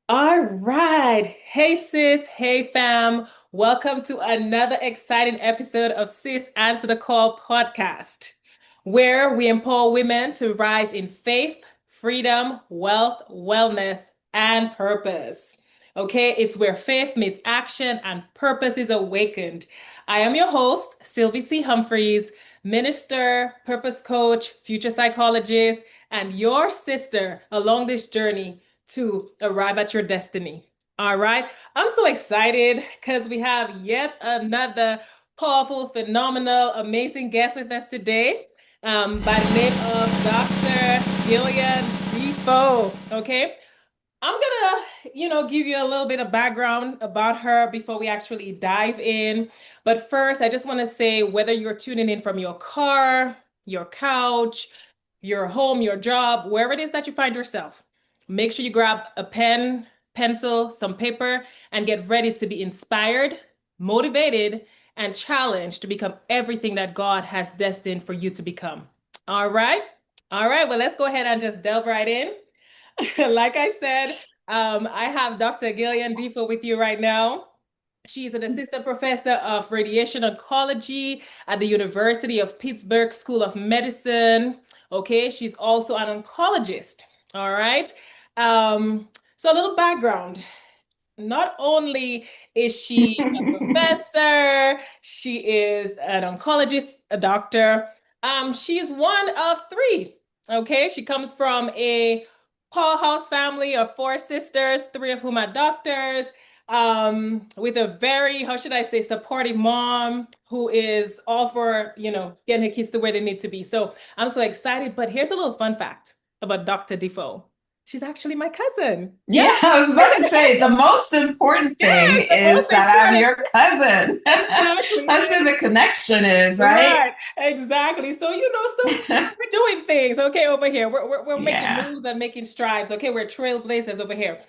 All right. Hey, sis. Hey, fam. Welcome to another exciting episode of Sis Answer the Call podcast, where we empower women to rise in faith, freedom, wealth, wellness, and purpose. Okay, it's where faith meets action and purpose is awakened. I am your host, Sylvie C. Humphreys, minister, purpose coach, future psychologist, and your sister along this journey to arrive at your destiny. All right. I'm so excited because we have yet another powerful, phenomenal, amazing guest with us today by the name of Dr. Gillianne Defoe. Okay. I'm gonna, give you a little bit of background about her before we actually dive in. But first, I just want to say whether you're tuning in from your car, your couch, your home, your job, wherever it is that you find yourself, make sure you grab a pen, pencil, some paper, and get ready to be inspired, motivated, and challenged to become everything that God has destined for you to become. All right. All right. Well, let's go ahead and just delve right in. Like I said, I have Dr. Gillianne Defoe with you right now. She's an assistant professor of radiation oncology at the University of Pittsburgh School of Medicine. Okay, she's also an oncologist. All right. Um, so a little background. Not only is she a professor, she is an oncologist, a doctor. She's one of three. Okay, she comes from a powerhouse family of four sisters, three of whom are doctors. With a very, how should I say, supportive mom who is all for, getting her kids to where they need to be. So I'm so excited. But here's a little fun fact about Dr. Defoe. She's actually my cousin. Yeah. Yeah, I was about to say the most important thing Yes, the is most that I'm important. your cousin. Exactly. That's where the connection is, right? Right. Exactly. So, so we're doing things, okay, over here. We're making Yeah. moves and making strides. Okay, we're trailblazers over here.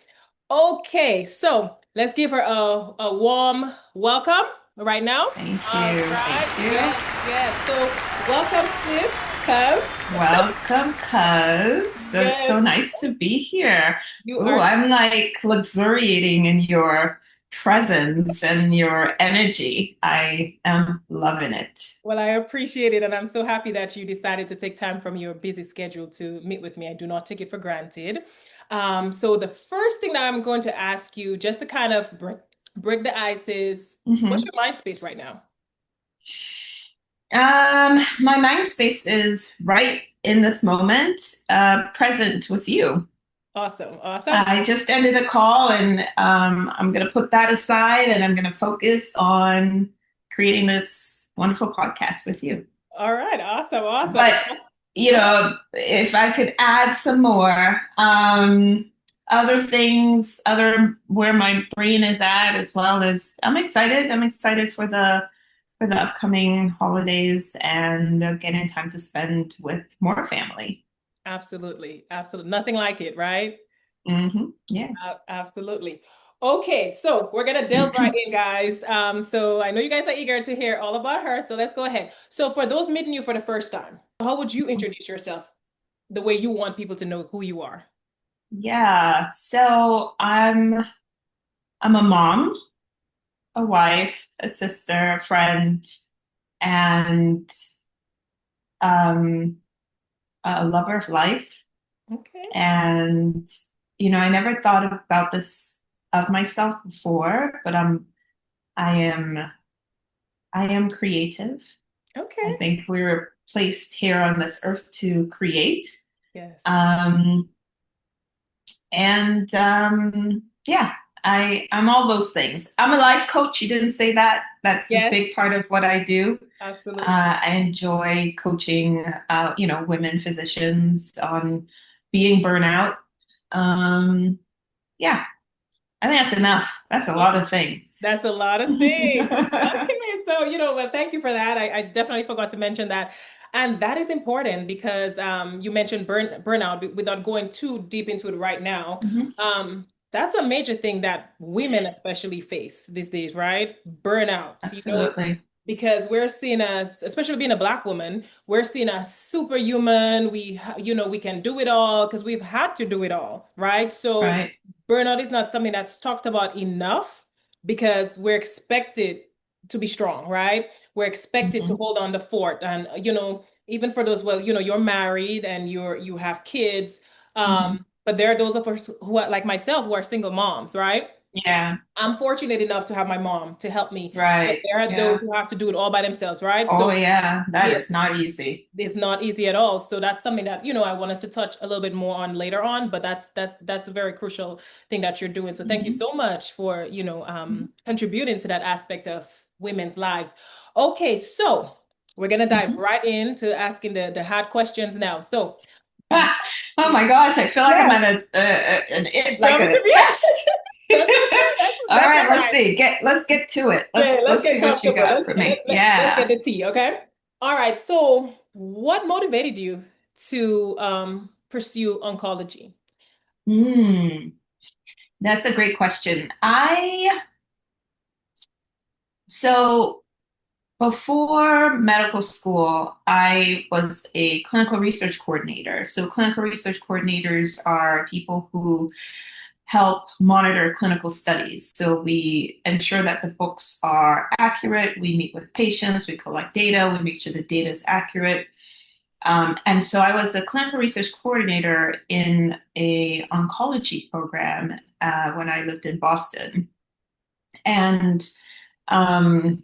Okay, so let's give her a warm welcome right now. Thank All you. right. Thank you. Yes, yes. So welcome, sis, cuz. Welcome, cuz. It's Yes, so nice to be here. you Ooh, are. I'm like luxuriating in your presence and your energy. I am loving it. Well, I appreciate it, and I'm so happy that you decided to take time from your busy schedule to meet with me. I do not take it for granted. So the first thing that I'm going to ask you, just to kind of break the ice, is what's Mhm. your mind space right now? My mind space is right in this moment, present with you. Awesome, awesome. I just ended a call and I'm going to put that aside and I'm going to focus on creating this wonderful podcast with you. All right, awesome, awesome. But, Go ahead. if I could add some more, other things, other where my brain is at, as well as I'm excited. I'm excited for the upcoming holidays and getting time to spend with more family. Absolutely, absolutely. Nothing like it, right? Yeah. Absolutely. Okay, so we're gonna delve right in, guys. So I know you guys are eager to hear all about her, so let's go ahead. So for those meeting you for the first time, how would you introduce yourself the way you want people to know who you are? Yeah. So I'm a mom, a wife, a sister, a friend, and um, a lover of life. Okay. And I never thought about this of myself before, but I am creative. I Okay. think we were placed here on this earth to create. Yes. Um, and yeah, I'm all those things. I'm a life coach. You didn't say that. That's a Yes. big part of what I do. Absolutely. I enjoy coaching, women physicians on being burnout. Um, yeah, I think that's enough. That's a lot of things. That's a lot of things. Okay, so well, thank you for that. I definitely forgot to mention that. And that is important because you mentioned burnout without going too deep into it right now. Mhm. That's a major thing that women especially face these days, right? Burnout, Absolutely. because we're seen as, especially being a Black woman, we're seen as superhuman. We can do it all because we've had to do it all, right? So Right. burnout is not something that's talked about enough because we're expected to be strong, right? We're expected to Mhm. hold on the fort. And, even for those, well, you're married and you have kids. Mhm. But there are those of us who are like myself who are single moms, right? Yeah, I'm fortunate enough to have my mom to help me, but right. there are those Yeah. who have to do it all by themselves, right? Oh, So yeah. That yeah, is not easy. it's not easy at all. So that's something that, I want us to touch a little bit more on later on, but that's a very crucial thing that you're doing. So thank you Mhm. so much for, Mhm. contributing to that aspect of women's lives. Okay, so we're gonna dive Mhm. right into asking the hard questions now. So Oh my gosh, I feel like I'm yeah, at like job a interview. test. That's okay. That's All that's right, all let's right. see. Let's get to it. Yeah, let's Let's get see what you comfortable. got Let's for get me. let's get Yeah. the tea, okay? All right. So, what motivated you to pursue oncology? Hmm. That's a great question. So before medical school, I was a clinical research coordinator. So clinical research coordinators are people who help monitor clinical studies. So we ensure that the books are accurate. We meet with patients, we collect data, we make sure the data is accurate. And so I was a clinical research coordinator in a oncology program when I lived in Boston. And um,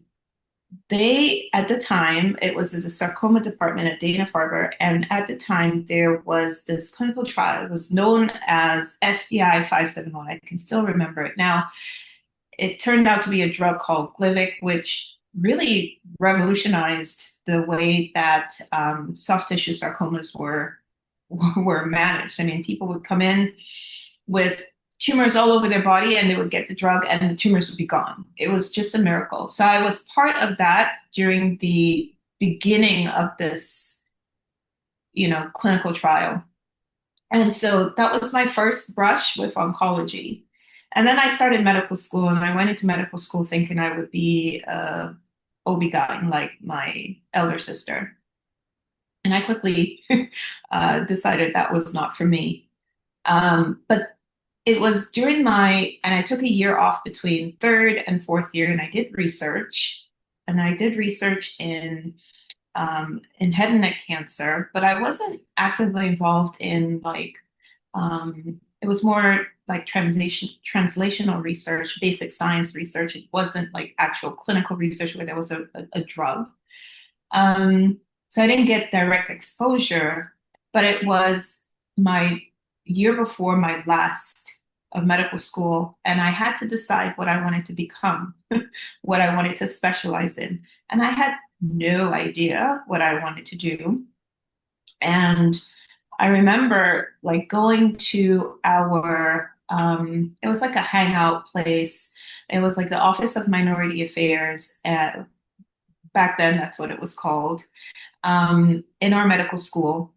they, at the time, it was the sarcoma department at Dana-Farber, and at the time there was this clinical trial. It was known as SDI 571. I can still remember it now. It turned out to be a drug called Glivec, which really revolutionized the way that soft tissue sarcomas were managed. I mean, people would come in with tumors all over their body and they would get the drug and the tumors would be gone. It was just a miracle. So I was part of that during the beginning of this, clinical trial. And so that was my first brush with oncology. And then I started medical school and I went into medical school thinking I would be a OB-GYN like my elder sister. And I quickly decided that was not for me. But it was and I took a year off between third and fourth year, and I did research. And I did research in head and neck cancer, but I wasn't actively involved in it was more like translational research, basic science research. It wasn't like actual clinical research where there was a drug. So I didn't get direct exposure, but it was my year before my last of medical school, and I had to decide what I wanted to become, what I wanted to specialize in. And I had no idea what I wanted to do. And I remember like going to it was like a hangout place. It was like the Office of Minority Affairs. Back then, that's what it was called, in our medical school.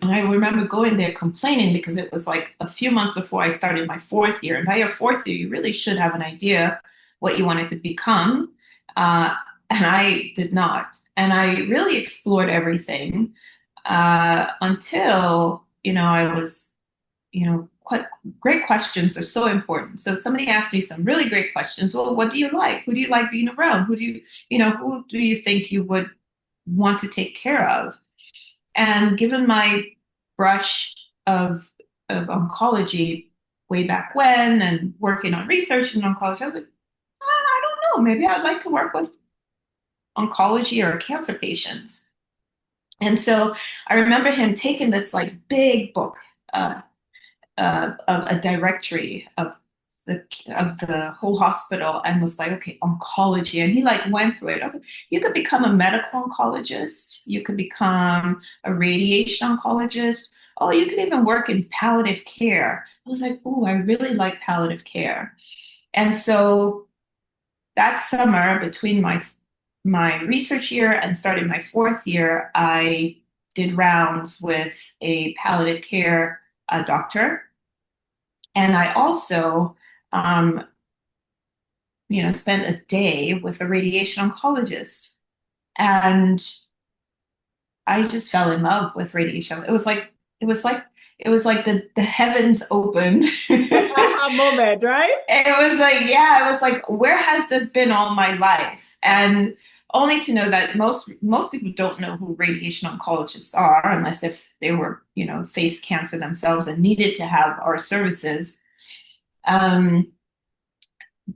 And I remember going there complaining because it was like a few months before I started my fourth year. And by your fourth year, you really should have an idea what you wanted to become. Uh, and I did not. And I really explored everything until, I was, quite great questions are so important. So somebody asked me some really great questions. Well, what do you like? Who do you like being around? Who do you think you would want to take care of? And given my brush of oncology way back when and working on research in oncology, I was like, I don't know, maybe I'd like to work with oncology or cancer patients. And so I remember him taking this like big book uh, of a directory the of the whole hospital and was like, okay, oncology. And he like went through it. Okay, you could become a medical oncologist, you could become a radiation oncologist. Oh, you could even work in palliative care. I was like, oh, I really like palliative care. And so that summer between my research year and starting my fourth year, I did rounds with a palliative care doctor. And I also um, spent a day with a radiation oncologist. And I just fell in love with radiation. It was like it was like the heavens opened. Like aha moment, right? It was like, yeah, it was like, where has this been all my life? And only to know that most people don't know who radiation oncologists are unless if they were, faced cancer themselves and needed to have our services. Um,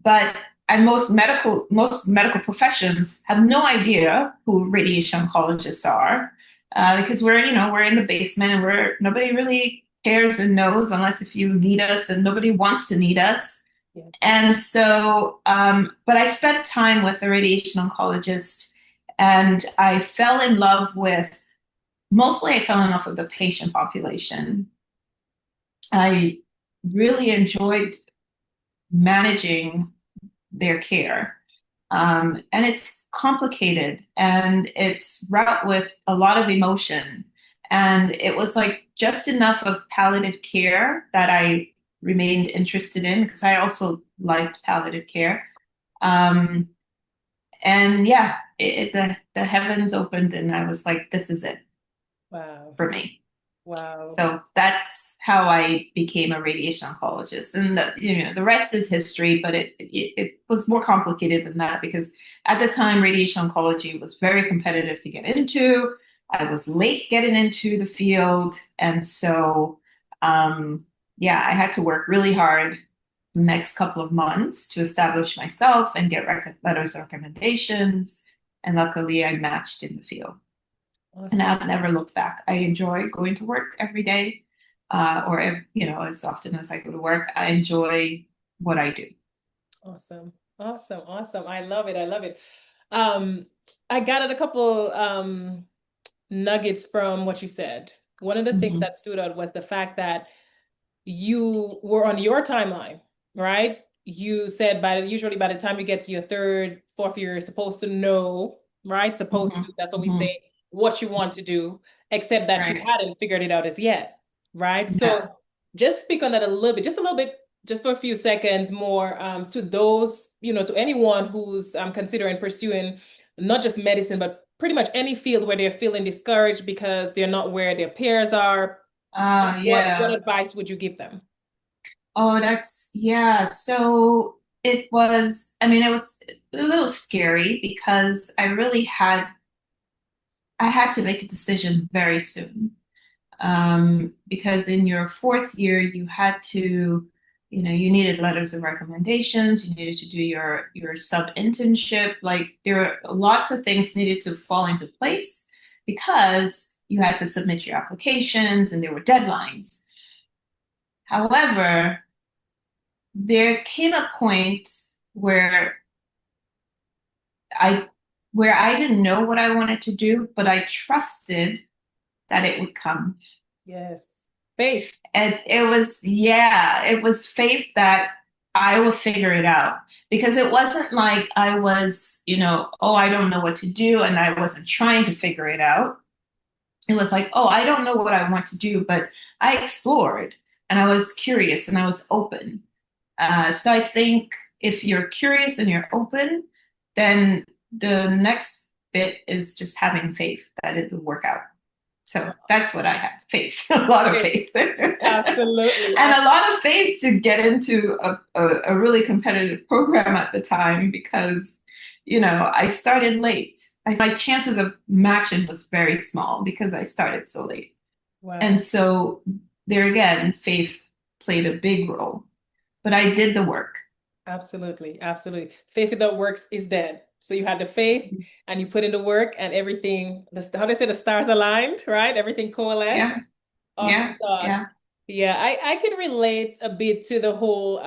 but and most medical professions have no idea who radiation oncologists are because we're in the basement and we're nobody really cares and knows unless if you need us and nobody wants to need us. Yeah. And so, but I spent time with a radiation oncologist and mostly I fell in love with the patient population. I really enjoyed managing their care. And it's complicated and it's wrought with a lot of emotion. And it was like just enough of palliative care that I remained interested in because I also liked palliative care. Um, and yeah, the heavens opened and I was like, this is it Wow. for me. Wow. So that's how I became a radiation oncologist. And the rest is history, but it was more complicated than that because at the time, radiation oncology was very competitive to get into. I was late getting into the field. And so, yeah, I had to work really hard the next couple of months to establish myself and get letters of recommendations. And luckily, I matched in the field. And Awesome. I've never looked back. I enjoy going to work every day, or as often as I go to work. I enjoy what I do. Awesome. Awesome. Awesome. I love it. I love it. Um, I got a couple nuggets from what you said. One of the things Hmm. that stood out was the fact that you were on your timeline, right? You said usually by the time you get to your third, fourth year, you're supposed to know, right? Supposed Hmm. to, that's what we Hmm. say, what you want to do, except that you Right. hadn't figured it out as yet, right? Yeah. So just speak on that a little bit, just for a few seconds more, to those, to anyone who's considering pursuing not just medicine, but pretty much any field where they're feeling discouraged because they're not where their peers are. What Yeah. advice would you give them? Oh, yeah. So it was a little scary because I had to make a decision very soon. Because in your fourth year you had to, you needed letters of recommendations, you needed to do your sub internship. Like there were lots of things needed to fall into place because you had to submit your applications and there were deadlines. However, there came a point where I where I didn't know what I wanted to do, but I trusted that it would come. Yes. Faith. And it was faith that I will figure it out because it wasn't like I was, oh, I don't know what to do. And I wasn't trying to figure it out. It was like, oh, I don't know what I want to do, but I explored and I was curious and I was open. So I think if you're curious and you're open, then the next bit is just having faith that it will work out. So that's what I have faith, a lot of Faith. faith. And Absolutely. a lot of faith to get into a really competitive program at the time because, I started late. My chances of matching was very small because I started so late. And Wow. so there again, faith played a big role, but I did the work. Absolutely. Absolutely. Faith without works is dead. So you had the faith and you put in the work and everything, how they say the stars aligned, right? Everything coalesced. Yeah, Awesome yeah, sauce. yeah. Yeah, I could relate a bit to the whole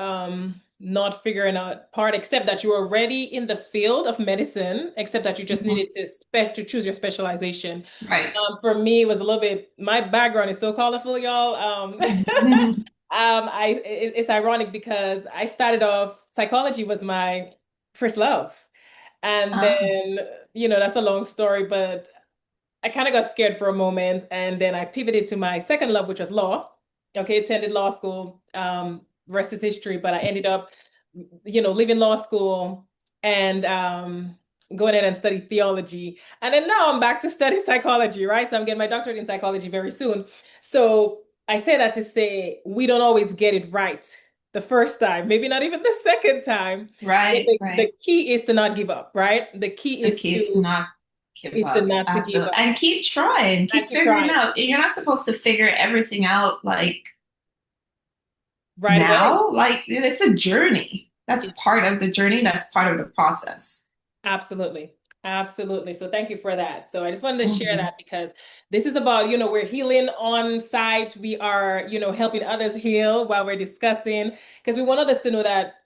not figuring out part, except that you were already in the field of medicine, except that you just Mhm. needed to choose your specialization. Right. For me, it was a little bit, my background is so colorful, y'all. Mhm. It's ironic because I started off, psychology was my first love. And Ah, then, that's a long story, but I kind of got scared for a moment, and then I pivoted to my second love, which was law. Okay, attended law school, rest is history, but I ended up, leaving law school and going ahead and study theology. And then now I'm back to study psychology, right? So I'm getting my doctorate in psychology very soon. So I say that to say we don't always get it right the first time, maybe not even the second time. But Right, the right. key is to not give up, right? The key The key is not give is to up. not to give Absolutely. up And keep trying, and keep keep figuring trying out. You're not supposed to figure everything out like right away. now. Like it's a journey. That's part of the journey. That's part of the process. Absolutely. Absolutely. So thank you for that. So I just wanted to share Hmm. that because this is about, we're healing on site. We are, helping others heal while we're discussing because we want others to know that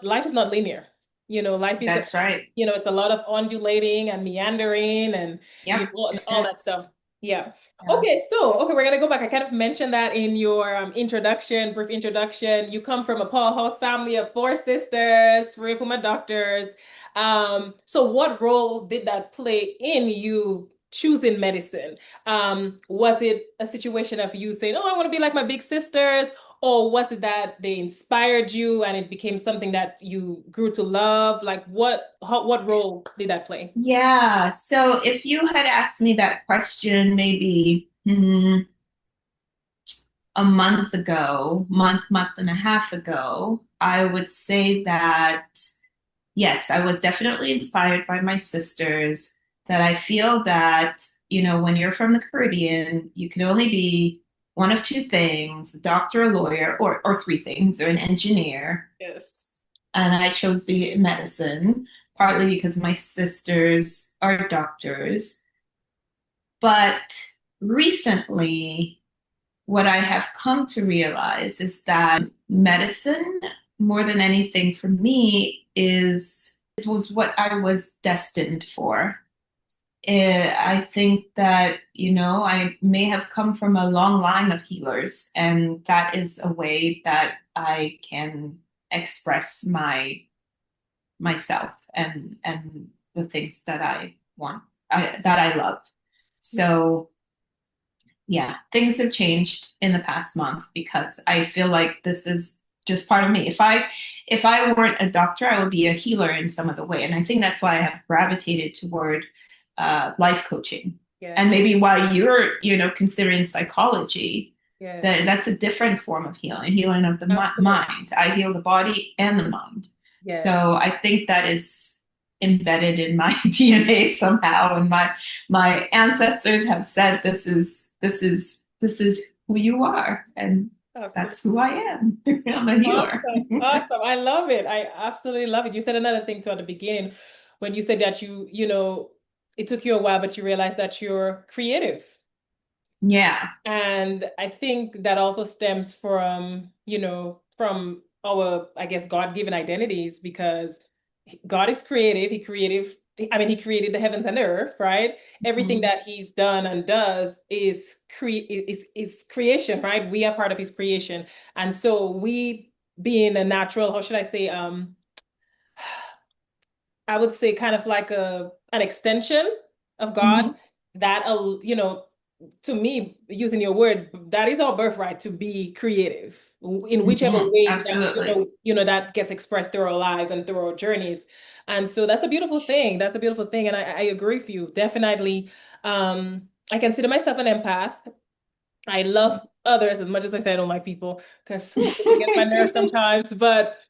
life is not linear. Life is, That's right. it's a lot of undulating and meandering and, Yep, and it all that is. stuff. Yeah. Yeah. Okay, we're gonna go back. I kind of mentioned that in your brief introduction. You come from a powerhouse family of four sisters, three of whom are doctors. So what role did that play in you choosing medicine? Was it a situation of you saying, "Oh, I want to be like my big sisters," or was it that they inspired you and it became something that you grew to love? Like what role did that play? Yeah. So if you had asked me that question maybe a month ago, month and a half ago, I would say that yes, I was definitely inspired by my sisters. That I feel that, when you're from the Caribbean, you can only be one of two things, a doctor, a lawyer, or three things, or an engineer. Yes. And I chose medicine, partly because my sisters are doctors. But recently, what I have come to realize is that medicine, more than anything for me, is was what I was destined for. I think that, I may have come from a long line of healers, and that is a way that I can express myself and the things that I want, that I love. So yeah, things have changed in the past month because I feel like this is just part of me. If I weren't a doctor, I would be a healer in some other way, and I think that's why I have gravitated toward life coaching. Yeah. And maybe why you're considering psychology, Yes. that's a different form of healing of the Absolutely. mind. I heal the body and the mind. Yes. So I think that is embedded in my DNA somehow, and my ancestors have said this is who you are, and that's Absolutely. who I am. I'm a healer. Awesome. Awesome. I love it. I absolutely love it. You said another thing too at the beginning when you said that it took you a while, but you realized that you're creative. Yeah. And I think that also stems from our, I guess, God-given identities because God is creative. He created the heavens and earth, right? Everything Mhm. that he's done and does is creation, right? We are part of his creation. And so we being a natural, how should I say, I would say kind of like an extension of God Mhm. that to me, using your word, that is our birthright to be creative in whichever Mhm. way that Absolutely. that gets expressed through our lives and through our journeys. And so that's a beautiful thing. That's a beautiful thing. And I agree with you. Definitely. I consider myself an empath. I love others as much as I say I don't like people because people get my nerves sometimes. But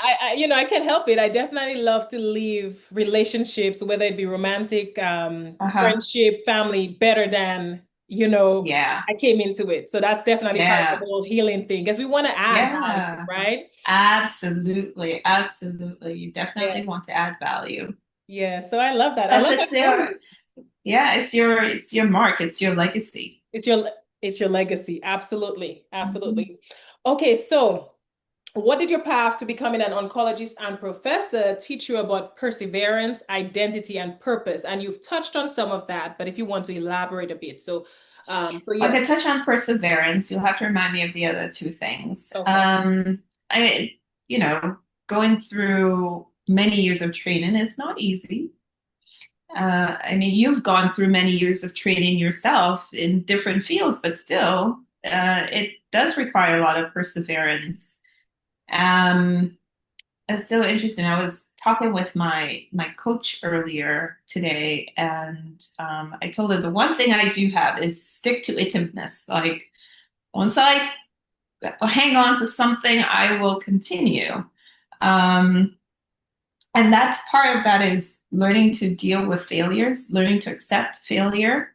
I can't help it. I definitely love to leave relationships, whether it be romantic, Uh-huh. friendship, family, better than, Yeah. I came into it. So that's definitely part of the Yeah. whole healing thing because we want to add value, Yeah. right? Absolutely. Absolutely. You Yeah. definitely want to add value. Yeah. So I love that. I Plus love that it's for you. your yeah, it's your mark, it's your legacy. It's your legacy. Absolutely. Mhm. Absolutely. Okay, so what did your path to becoming an oncologist and professor teach you about perseverance, identity, and purpose? And you've touched on some of that, but if you want to elaborate a bit. So I yeah. could touch on perseverance. You'll have to remind me of the other two things. Okay. I, going through many years of training is not easy. I mean, you've gone through many years of training yourself in different fields, but still, it does require a lot of perseverance. Um, it's so interesting. I was talking with my coach earlier today, and I told her the one thing I do have is stick to itiveness. Like once I hang on to something, I will continue. Um, and that's part of that is learning to deal with failures, learning to accept failure,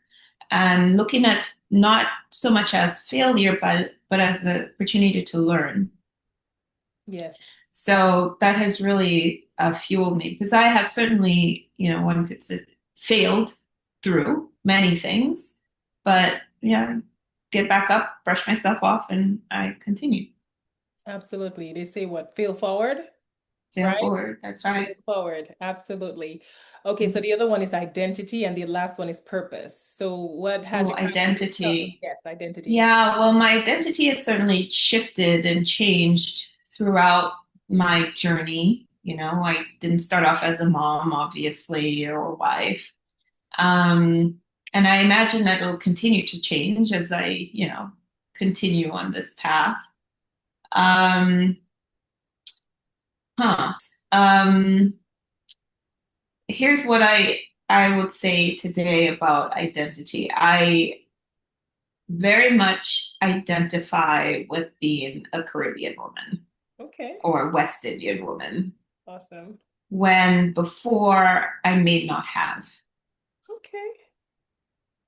and looking at not so much as failure, but as an opportunity to learn. Yes. So that has really fueled me because I have certainly, one could say, failed through many things, but yeah, get back up, brush myself off, and I continue. Absolutely. They say what? Fail forward, Fail right? forward. That's right. Fail forward. Absolutely. Okay, so the other one is identity and the last one is purpose. So what has Oh, your path become? identity. Yes, identity. Yeah, well, my identity has certainly shifted and changed throughout my journey. I didn't start off as a mom, obviously, or a wife. Um, and I imagine that it'll continue to change as I continue on this path. Um, huh. Um, Here's what I would say today about identity. I very much identify with being a Caribbean woman Okay. or West Indian woman Awesome. when before I may not have. Okay.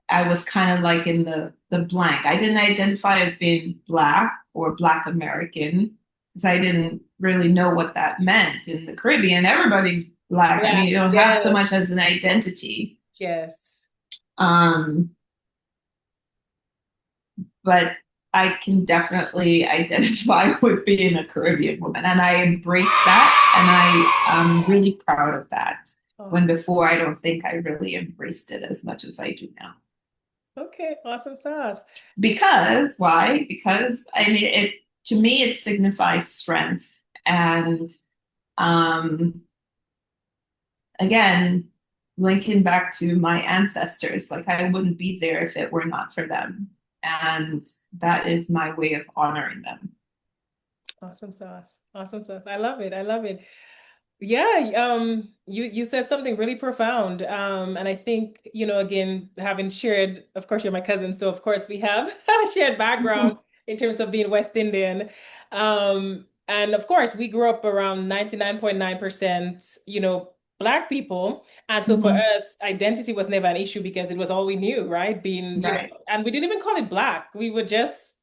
I was kind of like in the blank. I didn't identify as being Black or Black American because I didn't really know what that meant. In the Caribbean, everybody's Black. I mean, Black. you don't have so Yes. much as an identity. Yes. Um, but I can definitely identify with being a Caribbean woman, and I embrace that, and I am really proud of that. Oh, When before, I don't think I really embraced it as much as I do now. okay. Awesome sauce. Because why? Because I mean, it to me it signifies strength, and um, again, linking back to my ancestors, like I wouldn't be there if it were not for them, and that is my way of honoring them. Awesome sauce. Awesome sauce. I love it. I love it. Yeah, you said something really profound. And I think, again, having shared, of course, you're my cousin, so of course we have a shared background in terms of being West Indian. And of course, we grew up around 99.9%, Black people. And so for Mhm. us, identity was never an issue because it was all we knew, right? Being, Right. and we didn't even call it Black. We would just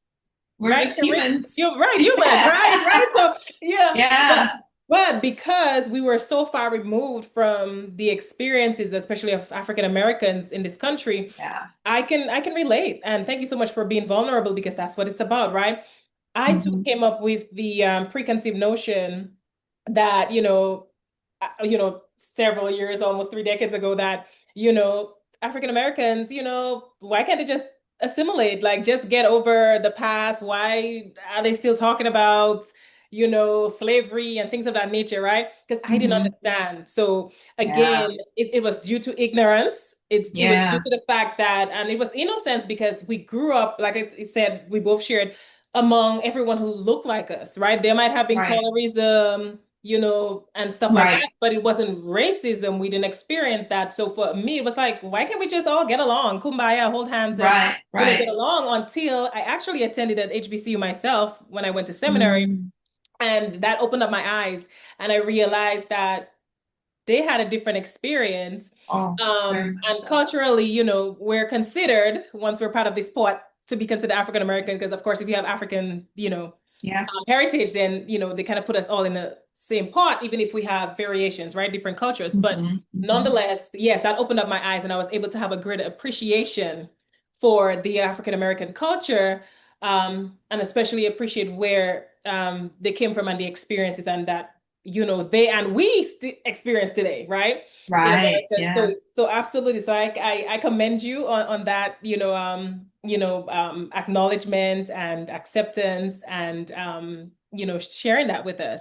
We're right, just humans. you're right, humans, right, right. So yeah, but Yeah. but because we were so far removed from the experiences, especially of African Americans in this country, Yeah. I can relate. And thank you so much for being vulnerable because that's what it's about, right? I too Hmm. came up with the preconceived notion that, several years, almost 3 decades ago, that, African Americans, why can't they just assimilate, like just get over the past? Why are they still talking about, slavery and things of that nature, right? Because I didn't Hmm. understand. So Yeah. again, it was due to ignorance. It was due Yeah. to the fact that, and it was innocence because we grew up, like I said, we both shared among everyone who looked like us, right? There might have been Right. colorism, and stuff like Right. that, but it wasn't racism. We didn't experience that. So for me, it was like, why can't we just all get along, kumbaya, hold hands, and Right. get Right. along? Until I actually attended at HBCU myself when I went to seminary, Mm. and that opened up my eyes, and I realized that they had a different experience. Oh, very much And so. culturally, we're considered, once we're part of this pot, to be considered African American, because of course, if you have African, Yeah. heritage, then, they kind of put us all in the same pot, even if we have variations, right? Different cultures. But Hmm. Hmm. nonetheless, yes, that opened up my eyes and I was able to have a greater appreciation for the African American culture, and especially appreciate where they came from and the experiences and that, they and we st experience today, right? In Right. America. So, Yeah. so absolutely. So I commend you on that, acknowledgement and acceptance and, sharing that with us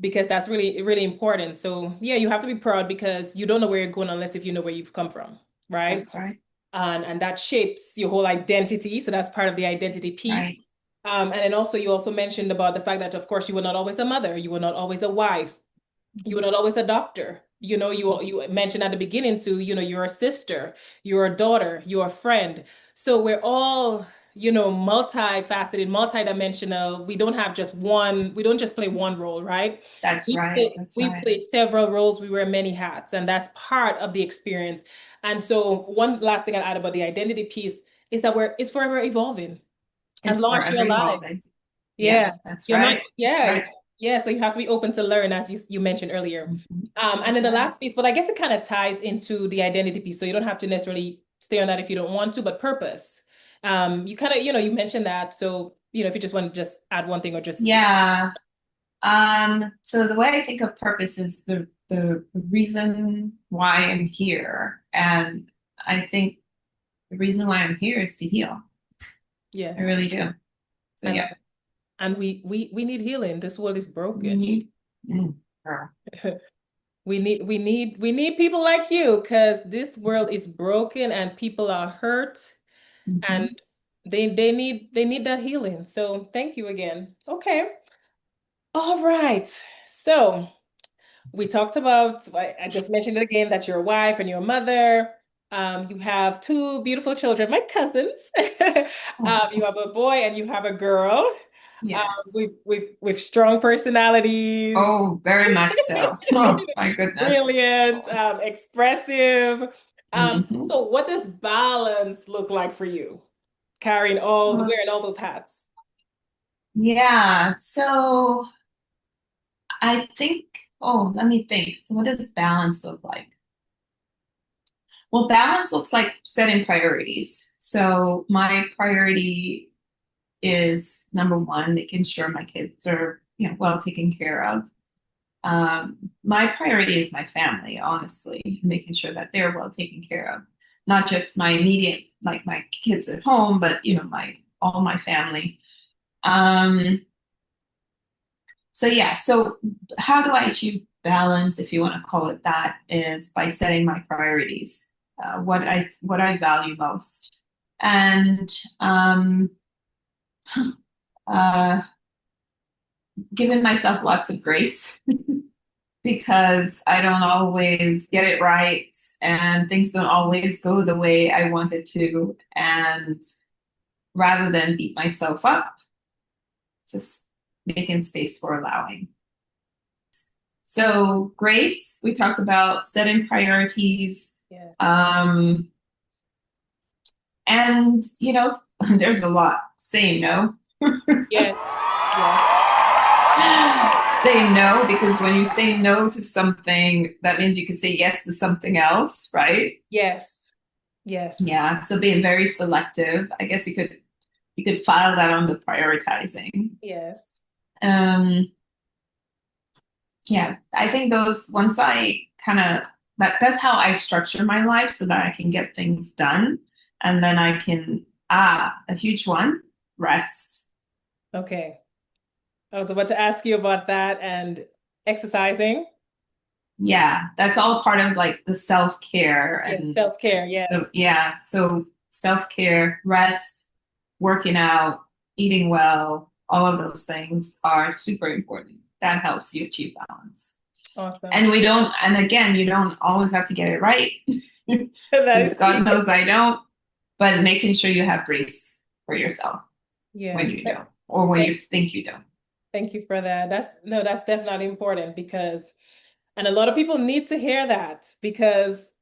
because that's really, really important. So yeah, you have to be proud because you don't know where you're going unless if you know where you've come from, right? That's right. And that shapes your whole identity. So that's part of the identity piece. Right. And then also you also mentioned about the fact that of course you were not always a mother, you were not always a wife, you were not always a doctor. You mentioned at the beginning too, you're a sister, you're a daughter, you're a friend. So we're all, multifaceted, multidimensional. We don't have just one, we don't just play one role, right? That's We right. play, That's we right. play several roles, we wear many hats, and that's part of the experience. And so one last thing I'll add about the identity piece is that it's forever evolving as It's long as you're forever alive. evolving. Yeah, Yeah. that's You're not, right. That's yeah. right. Yeah. So you have to be open to learn, as you mentioned earlier. And then That's the right. last piece, but I guess it kind of ties into the identity piece. So you don't have to necessarily stay on that if you don't want to, but purpose. You kind of, you mentioned that. So, if you just want to just add one thing or just, Yeah. So the way I think of purpose is the reason why I'm here. And I think the reason why I'm here is to heal. I yes, really do. So I love yeah, it. And we need healing. This world is we broken. need girl. We need people like you because this world is broken and people are hurt and Mhm. they need that healing. So thank you again. Okay. All right. So we talked about, I just mentioned it again, that you're a wife and you're a mother. You have two beautiful children, my cousins. Oh, You have a boy and you have a girl. Um, yes. with strong personalities, Oh, very much so. Oh, my goodness. brilliant, expressive. Hmm. So what does balance look like for you? Wearing all those hats. Yeah. So I think, let me think. So what does balance look like? Well, balance looks like setting priorities. So my priority is number one, making sure my kids are, well taken care of. My priority is my family, honestly, making sure that they're well taken care of. Not just my immediate, like my kids at home, but my all my family. Um, so yeah, so how do I achieve balance, if you want to call it that, is by setting my priorities, what I value most, and uh, giving myself lots of grace because I don't always get it right and things don't always go the way I want it to. And rather than beat myself up, just making space for allowing. So, grace, we talked about setting priorities. Yeah. Um, and, there's a lot. Saying no. Yes. Yes. Say no, because when you say no to something, that means you can say yes to something else, right? Yes. Yes. Yeah, so being very selective. I guess you could file that on the prioritizing. Yes. Um, yeah, I think those once I kind of that's how I structure my life so that I can get things done, and then I can a huge one, rest. Okay. I was about to ask you about that and exercising. Yeah, that's all part of like the self-care Yes. and Self-care. Yes. so yeah, so self-care, rest, working out, eating well, all of those things are super important. That helps you achieve balance. Awesome. And we don't, and again, you don't always have to get it right That because is God key. knows I don't, but making sure you have grace for yourself when Yes. you don't or when you Thank, think you don't. thank you for that. That's definitely important because, and a lot of people need to hear that because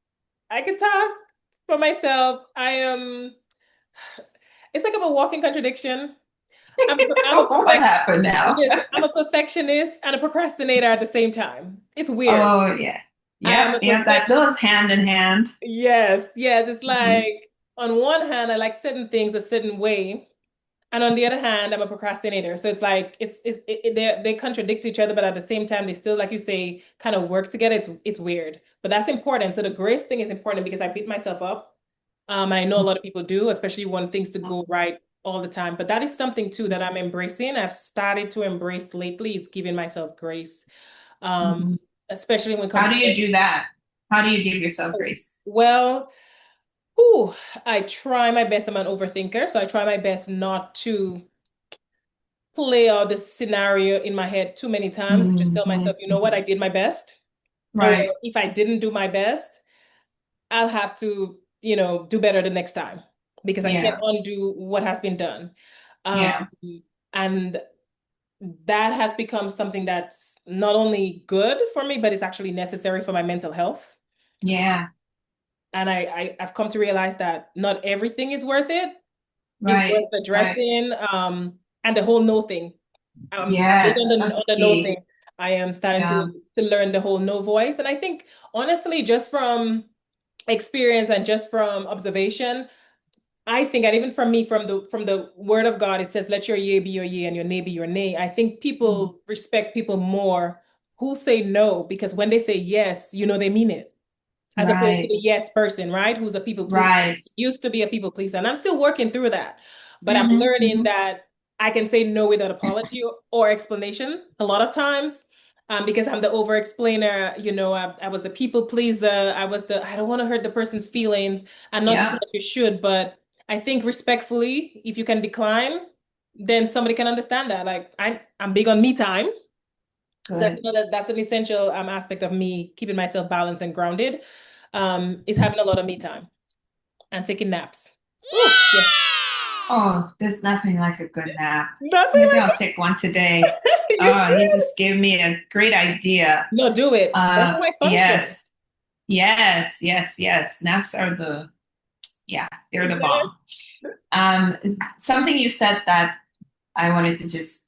I can talk for myself. It's like I'm a walking contradiction. I'm a What perfect, happened now? listen, I'm a perfectionist and a procrastinator at the same time. It's weird. Oh yeah. I Yep, am a yep, that perfect, goes hand in hand. yes, yes. It's Mhm. like on one hand, I like certain things a certain way. And on the other hand, I'm a procrastinator. So it's like they contradict each other, but at the same time, they still, like you say, kind of work together. It's weird. But that's important. So the grace thing is important because I beat myself up. And I know a lot of people do, especially when things to go right all the time. But that is something too that I'm embracing. I've started to embrace lately. It's giving myself grace. Um, Mhm. especially when it How comes do to you do that? How do you give yourself oh, grace? well, ooh, I try my best. I'm an overthinker, so I try my best not to play out the scenario in my head too many times. I just tell Mhm. myself, you know what, I did my best. Or Right. if I didn't do my best, I'll have to, do better the next time. because I can't Yeah. undo what has been done. Um, Yeah. and that has become something that's not only good for me, but it's actually necessary for my mental health. Yeah. And I've come to realize that not everything is worth it. It's worth Right. Right. addressing. And the whole no thing. I'm big Yes. on That's the no key. thing. I am starting Yeah. to learn the whole no voice. And I think honestly, just from experience and just from observation, I think, and even from me, from the word of God, it says, "Let your yea be your yea and your nay be your nay." I think Mhm. people respect people more who say no because when they say yes, you know they mean it, as opposed to Right. the yes person, right? Who's a people pleaser. Right. Used to be a people pleaser, and I'm still working through that. But I'm Hmm. learning Hmm. that I can say no without apology or explanation a lot of times. Because I'm the over explainer, I was the people pleaser. I don't want to hurt the person's feelings. I'm not saying Yeah. that you should, but I think respectfully, if you can decline, then somebody can understand that. Like I'm big on me time. So I Good. know that that's an essential aspect of me keeping myself balanced and grounded, is having a lot of me time and taking naps. Oh, yes. Oh, there's nothing like a good nap. Nothing Maybe I'll like take one today. it. You Oh, you should. just gave me a great idea. No, do it. That's how I function. Yes. Yes. Yes. Yes. Naps are yeah, they're the Yes. bomb. Um, Something you said that I wanted to just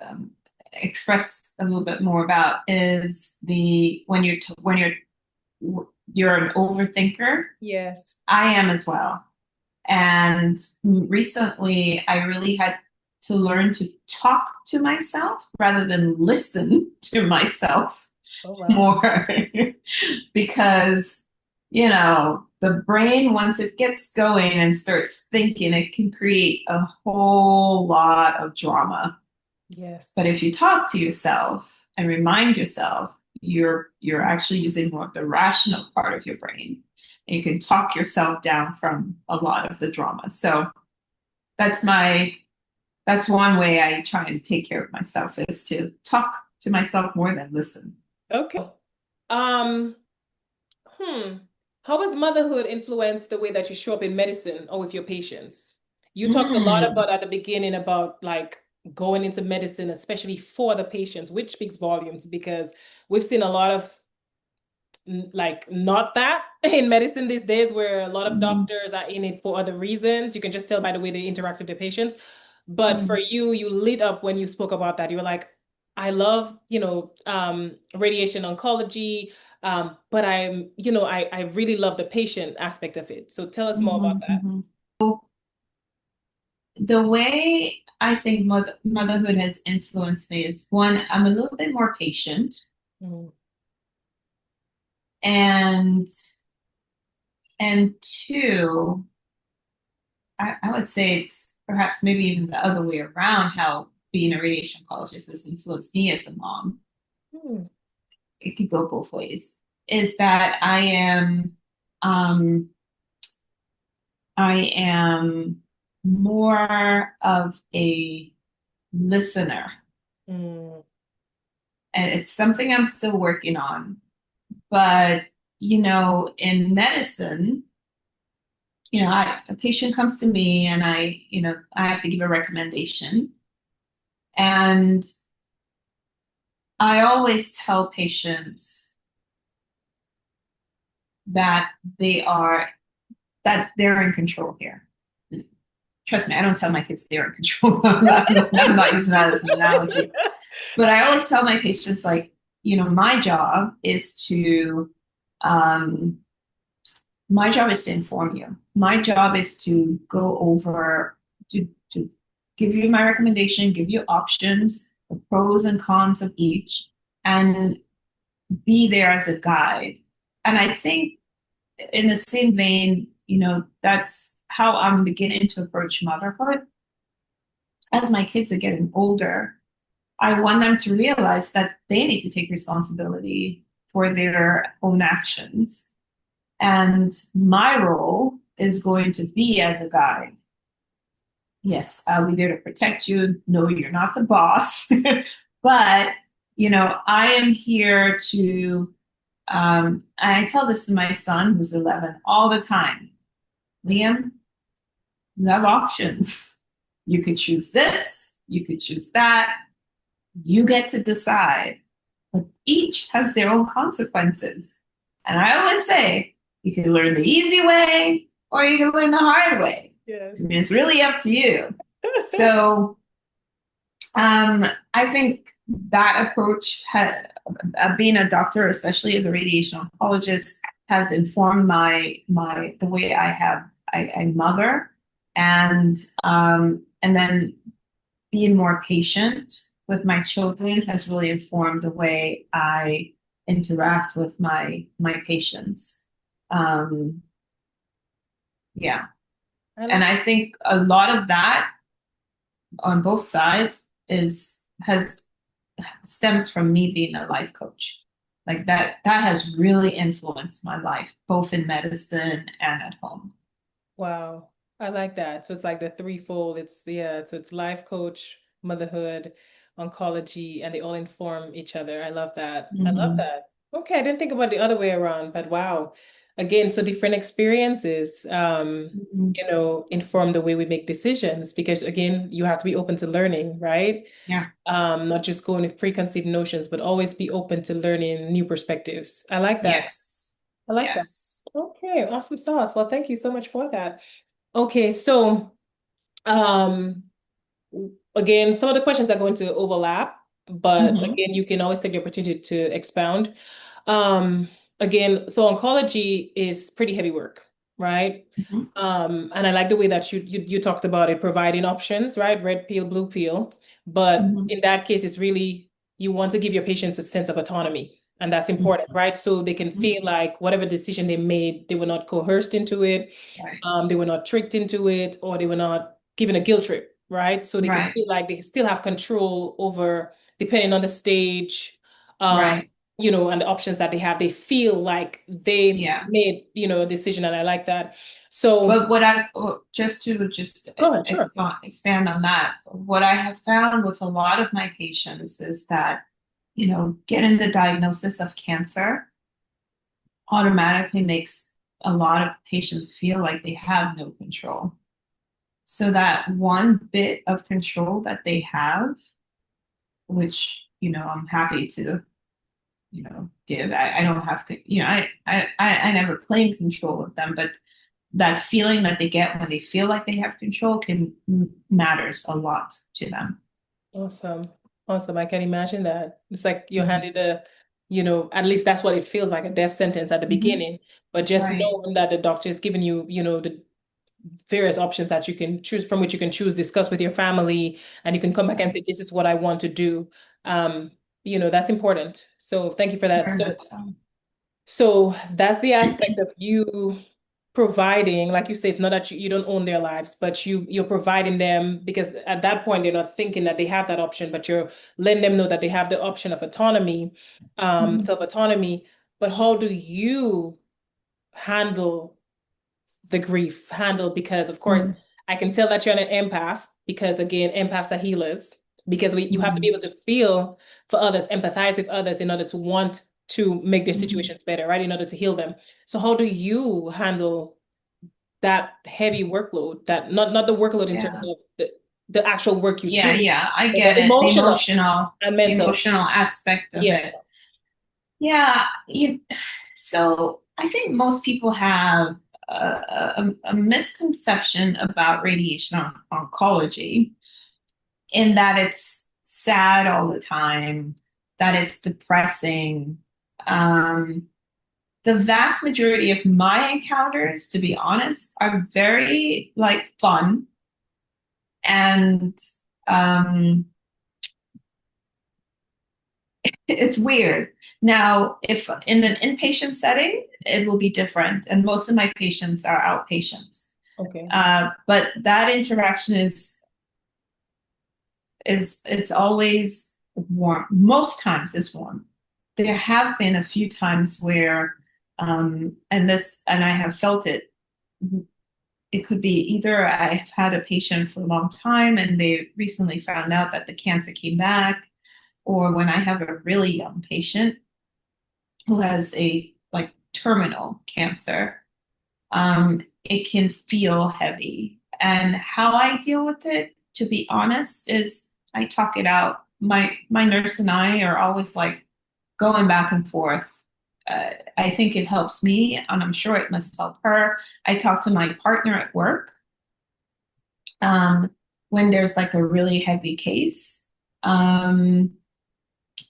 um, express a little bit more about is the when you're an overthinker. Yes. I am as well. And recently, I really had to learn to talk to myself rather than listen to myself Oh, wow. more because, the brain, once it gets going and starts thinking, it can create a whole lot of drama. Yes. But if you talk to yourself and remind yourself, you're actually using more of the rational part of your brain. And you can talk yourself down from a lot of the drama. So that's my that's one way I try and take care of myself is to talk to myself more than listen. Okay. Um, hmm. How has motherhood influenced the way that you show up in medicine or with your patients? You talked a lot Mm. about at the beginning about like going into medicine, especially for the patients, which speaks volumes because we've seen a lot of like not that in medicine these days where a lot of Mm. doctors are in it for other reasons. You can just tell by the way they interact with their patients. But for Mm. you, you lit up when you spoke about that. You were like, I love, radiation oncology, but I really love the patient aspect of it. So tell us more about Mhm, mhm. The way I think motherhood has influenced me is one, I'm a little bit more patient, that. and two, I would say it's perhaps maybe even the other way around how being a radiation oncologist has influenced me as a mom. Mm. It could go both ways. Is that um, I am more of a listener, Mm. and it's something I'm still working on. But in medicine, a patient comes to me, and I have to give a recommendation, and I always tell patients that they're in control here. Trust me, I don't tell my kids they're in control. I'm not using that as an analogy. But I always tell my patients, like, my job is um, to inform you. My job is to go over, to give you my recommendation, give you options, the pros and cons of each, and be there as a guide. And I think in the same vein, that's how I'm beginning to approach motherhood. As my kids are getting older, I want them to realize that they need to take responsibility for their own actions. And my role is going to be as a guide. Yes, I'll be there to protect you. No, you're not the boss. But, I am here to, and I tell this to my son who's 11 all the time. Liam, You have options. You could choose this, you could choose that. You get to decide. But each has their own consequences. And I always say, you can learn the easy way or you can learn the hard way. I Yes. mean, it's really up to you. So I think that approach, being a doctor, especially as a radiation oncologist, has informed my the way I mother, and then being more patient with my children has really informed the way I interact with my patients. Um, yeah, I and like I think a lot of that on both sides is has stems from me being a life coach. Like that has really influenced my life, both in medicine and at home. Wow. I like that. So it's like the threefold. It's yeah, so it's life coach, motherhood, oncology, and they all inform each other. I love that. I love Mm-hmm. that. Okay, I didn't think about the other way around, but wow. Again, so different experiences Mm-hmm. inform the way we make decisions because again, you have to be open to learning, right? Yeah. Not just going with preconceived notions, but always be open to learning new perspectives. I like that. Yes. I like that. Yes. Okay, awesome sauce. Well, thank you so much for that. Okay, so um again, some of the questions are going to overlap, but Mm-hmm. again, you can always take the opportunity to expound. Um, again, so oncology is pretty heavy work, right? Mm-hmm. And I like the way that you talked about it, providing options, right? Red pill, blue pill. But Mm-hmm. in that case, it's really you want to give your patients a sense of autonomy. And that's important, right? So they can Mm-hmm. feel like whatever decision they made, they were not coerced into it, Right. they were not tricked into it, or they were not given a guilt trip, right? So they can Right. feel like they still have control over, depending on the stage, um, Right. and the options that they have. They feel like they Yeah. made, a decision, and I like that. So But what I've just go ahead, sure. expand on that, what I have found with a lot of my patients is that, getting the diagnosis of cancer automatically makes a lot of patients feel like they have no control. So that one bit of control that they have, which, I'm happy to, give. I don't have, I never claim control of them, but that feeling that they get when they feel like they have control matters a lot to them. Awesome. Awesome. I can imagine that. It's like you're Mhm. handed at least that's what it feels like, a death sentence at the Mhm. beginning. But just Right. knowing that the doctor is giving you, the various options that you can choose from which you can choose, discuss with your family, and you can come back and Right. say, this is what I want to do. That's important. So thank you for that. Very So much so. that's the aspect of you providing, like you say, it's not that you don't own their lives, but you're providing them because at that point they're not thinking that they have that option, but you're letting them know that they have the option of autonomy, Mhm. self-autonomy. But how do you handle the grief handle because of course Mhm. I can tell that you're an empath because again empaths are healers because you have to be Mhm. able to feel for others, empathize with others in order to want to make their Mhm. situations better, right, in order to heal them. So how do you handle that heavy workload, that not the workload in terms Yeah. of the actual work you Yeah. do, Yeah. I but get the it. emotional and The mental. emotional aspect of Yes. it. Yeah. So I think most people have a misconception about radiation oncology in that it's sad all the time, that it's depressing. Um, the vast majority of my encounters, to be honest, are very like fun and um, it's weird. Now, if in an inpatient setting, it will be different, and most of my patients are outpatients. Okay. But that interaction is it's always warm. Most times it's warm. There have been a few times where, and I have felt it. It could be either I've had a patient for a long time and they recently found out that the cancer came back, or when I have a really young patient who has a like terminal cancer, it can feel heavy. And how I deal with it, to be honest, is I talk it out. My nurse and I are always like going back and forth. I think it helps me, and I'm sure it must help her. I talk to my partner at work um, when there's like a really heavy case. Um,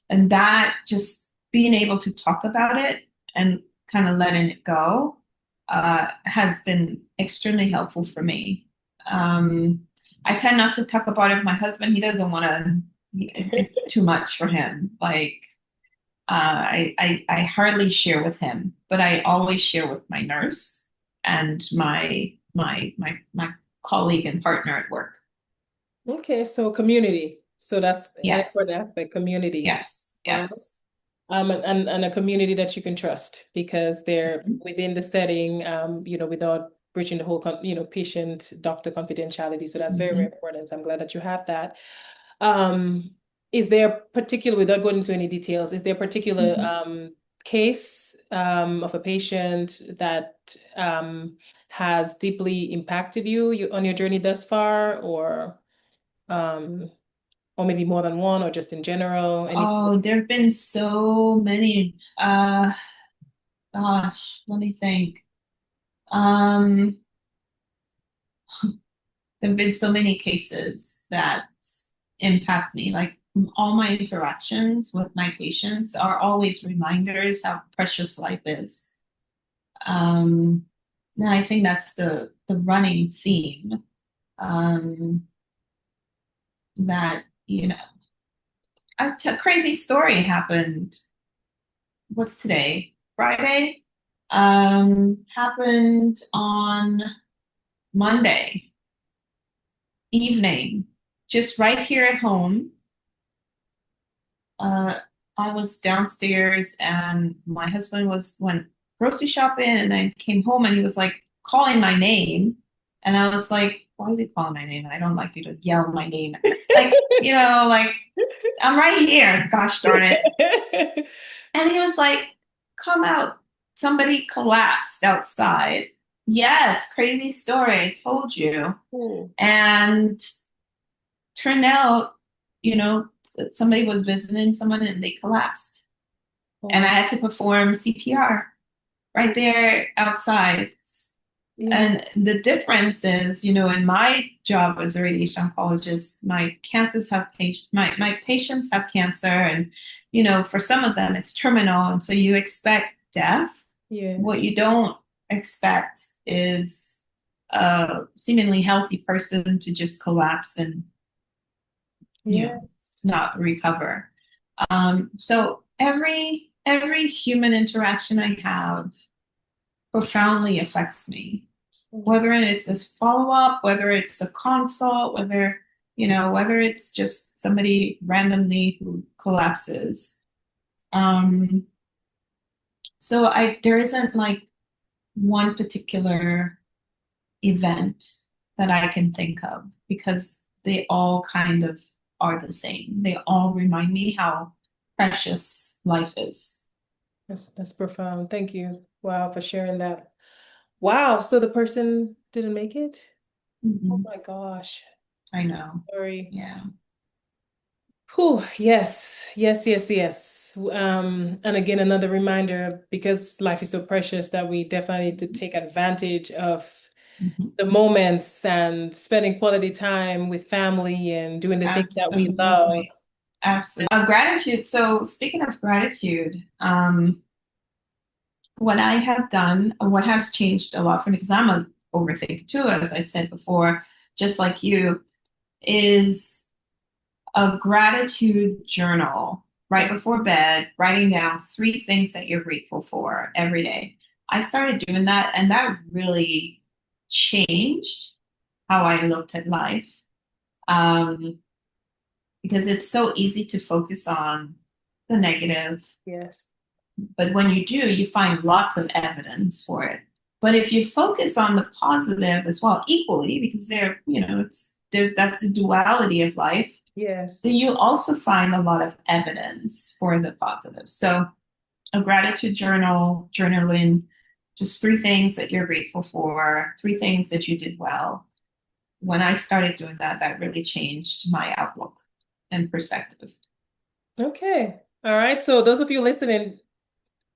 and that just being able to talk about it and kind of letting it go has been extremely helpful for me. Um, I tend not to talk about it with my husband. He doesn't want to, it's too much for him. Like, I hardly share with him, but I always share with my nurse and my colleague and partner at work. Okay, so community. So that's an important Yes, aspect, community. yes, Um, yes. and a community that you can trust because they're Mhm, within the setting, without breaching the whole, patient doctor confidentiality. So that's very, very mhm. important. So I'm glad that you have that. Um, is there particular, without going into any details, is there a particular Mhm. case of a patient that has deeply impacted you on your journey thus far, um, or maybe more than one, or just in general? Anything? Oh, there have been so many. Gosh, let me think. Um, there have been so many cases that impact me. Like all my interactions with my patients are always reminders how precious life is. Um, and I think that's the running theme. Um, that a crazy story happened. What's today? Friday. Happened on Monday evening, just right here at home. Uh, I was downstairs and my husband went grocery shopping and then came home and he was like calling my name. And I was like, why is he calling my name? I don't like you to yell my name. Like, like I'm right here, gosh darn it. And he was like, come out. Somebody collapsed outside. Yes, crazy story. I told you. Oh, And turned out, you know, that somebody was visiting someone and they collapsed. And I oh, had to perform CPR right there outside. yeah, And the difference is, in my job as a radiation oncologist, my patients have cancer, and for some of them it's terminal, and so you expect death. What yes, you don't expect is a seemingly healthy person to just collapse and you know yes. not recover. So every human interaction I have profoundly affects me, Mm. whether it's this follow up, whether it's a consult, whether it's just somebody randomly who collapses. Um, so there isn't like one particular event that I can think of because they all kind of are the same. They all remind me how precious life is. That's profound. Thank you. Wow, for sharing that. Wow, so the person didn't make it? Oh Mhm. my gosh. I know. Sorry. Yeah. Whew, yes, yes, yes, yes. And again, another reminder, because life is so precious that we definitely need to take advantage of Mhm. the moments and spending quality time with family and doing the things that we love. Absolutely. Absolutely. Gratitude. So speaking of gratitude, what I have done, what has changed a lot for me, because I'm an overthinker too, as I've said before, just like you, is a gratitude journal right before bed, writing down 3 things that you're grateful for every day. I started doing that, and that really changed how I looked at life. Um, because it's so easy to focus on the negative. Yes. But when you do, you find lots of evidence for it. But if you focus on the positive as well, equally, because that's the duality of life, Yes. then you also find a lot of evidence for the positive. So a gratitude journal, journaling, just 3 things that you're grateful for, 3 things that you did well. when I started doing that, that really changed my outlook and perspective. Okay. All right. So those of you listening,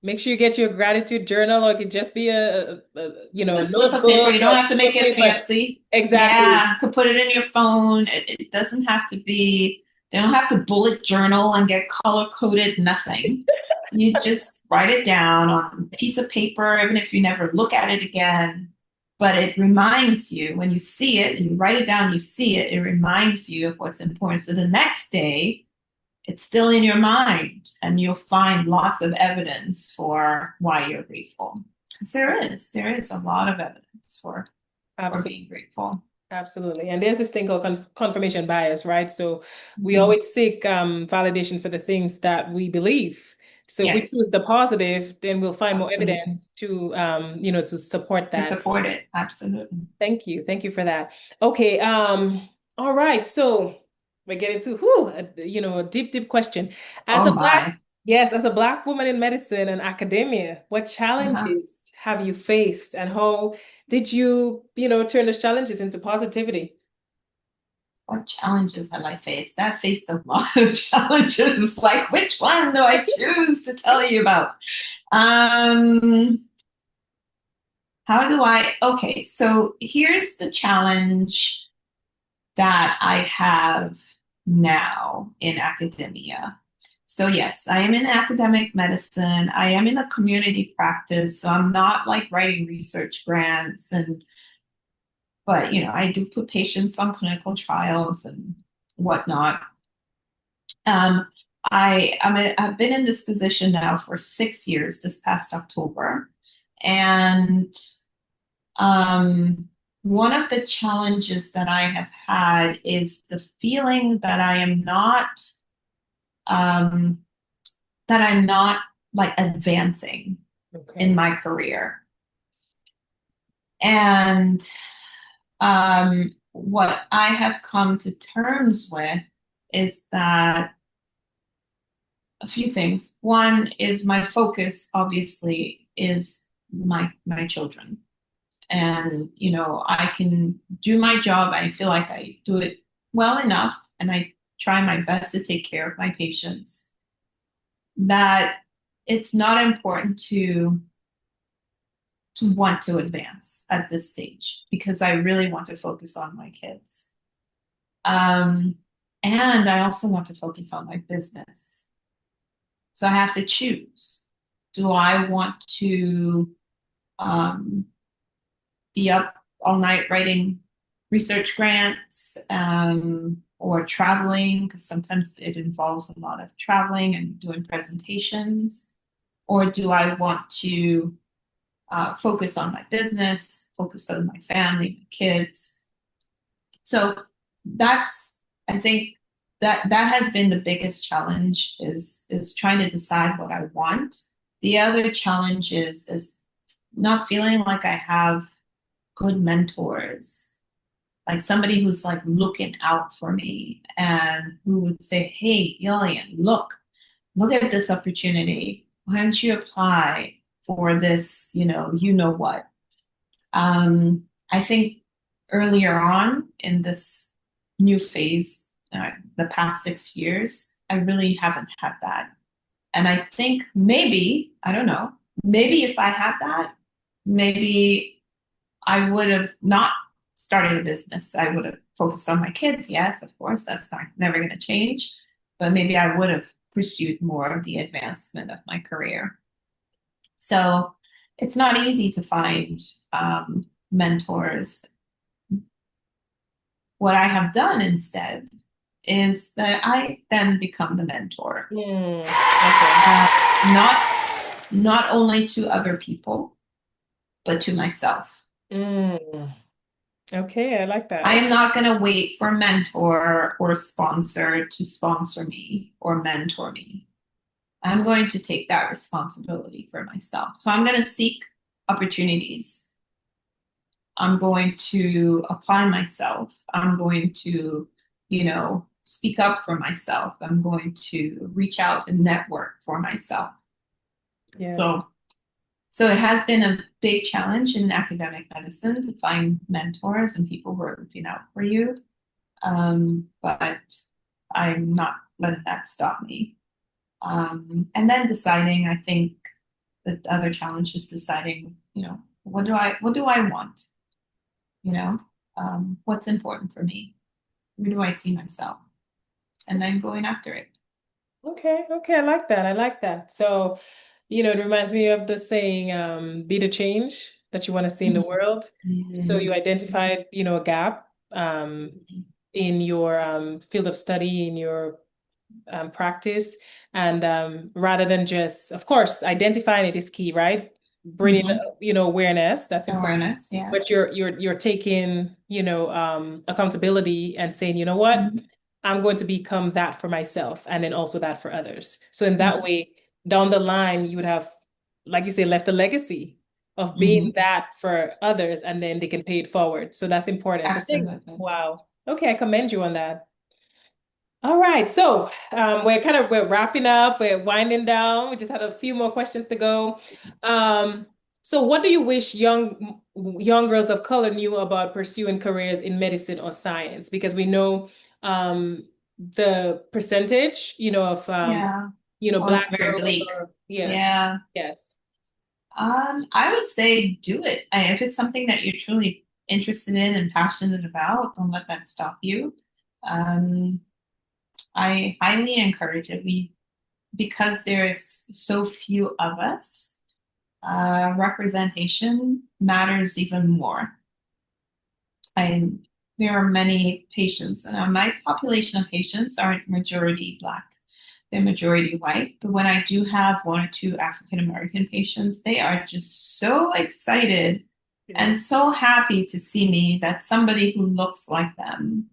make sure you get your gratitude journal, or it could just be Just a slip of paper. notebook You don't or have to slip make of it paper. fancy. Exactly. Yeah, could put it in your phone. It doesn't have to be, they don't have to bullet journal and get color coded, nothing. You just write it down on a piece of paper, even if you never look at it again. But it reminds you when you see it and you write it down, you see it, it reminds you of what's important. So the next day, it's still in your mind and you'll find lots of evidence for why you're grateful. Because there is a lot of evidence for Absolutely. being grateful. Absolutely. And there's this thing called confirmation bias, right? So we Mhm. always seek validation for the things that we believe. So if we choose Yes, the positive, then we'll find more absolutely. evidence to to support To that. support it, absolutely. Thank you. Thank you for that. Okay, all right. So we're getting to a deep, deep question. As Oh a black, my. yes, as a black woman in medicine and academia, what Uh-huh. challenges have you faced and how did you turn those challenges into positivity? What challenges have I faced? I've faced a lot of challenges. Like, which one do I choose to tell you about? Um, how do I? Okay, so here's the challenge that I have now in academia. So, yes, I am in academic medicine. I am in a community practice. So, I'm not like writing research grants but I do put patients on clinical trials and whatnot. Um, I've been in this position now for 6 years this past October. And um, one of the challenges that I have had is the feeling um, that I'm not like advancing in Okay. my career. And what I have come to terms with is that a few things. One is my focus, obviously, is my children. And I can do my job. I feel like I do it well enough, and I try my best to take care of my patients. That it's not important to want to advance at this stage because I really want to focus on my kids. Um, and I also want to focus on my business. So I have to choose. Do I want to um, be up all night writing research grants or traveling? Because sometimes it involves a lot of traveling and doing presentations. Or do I want to focus on my business, focus on my family, my kids? So that's, I think that has been the biggest challenge is trying to decide what I want. The other challenge is not feeling like I have good mentors, like somebody who's like looking out for me and who would say, "Hey, Gillian, look at this opportunity. Why don't you apply for this? You know what?" I think earlier on in this new phase, the past 6 years, I really haven't had that. And I think maybe, I don't know, maybe if I had that, maybe I would have not started a business. I would have focused on my kids. Yes, of course, that's not never going to change. But maybe I would have pursued more of the advancement of my career. So it's not easy to find mentors. What I have done instead is that I then become the mentor, Okay. uh, not not only to other people, but to myself. Mm. Okay, I like that. I Okay. am not going to wait for a mentor or sponsor to sponsor me or mentor me. I'm going to take that responsibility for myself. So I'm going to seek opportunities. I'm going to apply myself. I'm going to, speak up for myself. I'm going to reach out and network for myself. Yes. So So it has been a big challenge in academic medicine to find mentors and people who are looking out for you. But I'm not letting that stop me. And then deciding, I think the other challenge is deciding, what do I want? You know, what's important for me? Where do I see myself? And then going after it. Okay, okay, I like that. I like that. So, it reminds me of the saying, be the change that you want to see in the Mhm. world. So you Mhm. identified, a gap in your field of study, in your practice, and rather than just, of course, identifying it is key, right? Bringing, Mhm. awareness, that's important. Awareness, yeah. But you're taking, accountability and saying, you know what? Mhm. I'm going to become that for myself and then also that for others. So in that Mhm. way, down the line, you would have, like you say, left a legacy of being Mhm. that for others and then they can pay it forward. So that's important. So thank, Absolutely. wow. Okay, I commend you on that. All right, so we're wrapping up, we're winding down. We just had a few more questions to go. Um, so what do you wish young girls of color knew about pursuing careers in medicine or science? Because we know the percentage, of Yeah. Oh, it's Black very girls bleak. are yes, Yeah. yes. I would say do it. If it's something that you're truly interested in and passionate about, don't let that stop you. Um, I highly encourage it. Because there's so few of us, representation matters even more. I There are many patients, and my population of patients aren't majority Black. They're majority white. But when I do have one or two African American patients, they are just so excited Yeah, and so happy to see me that somebody who looks like them.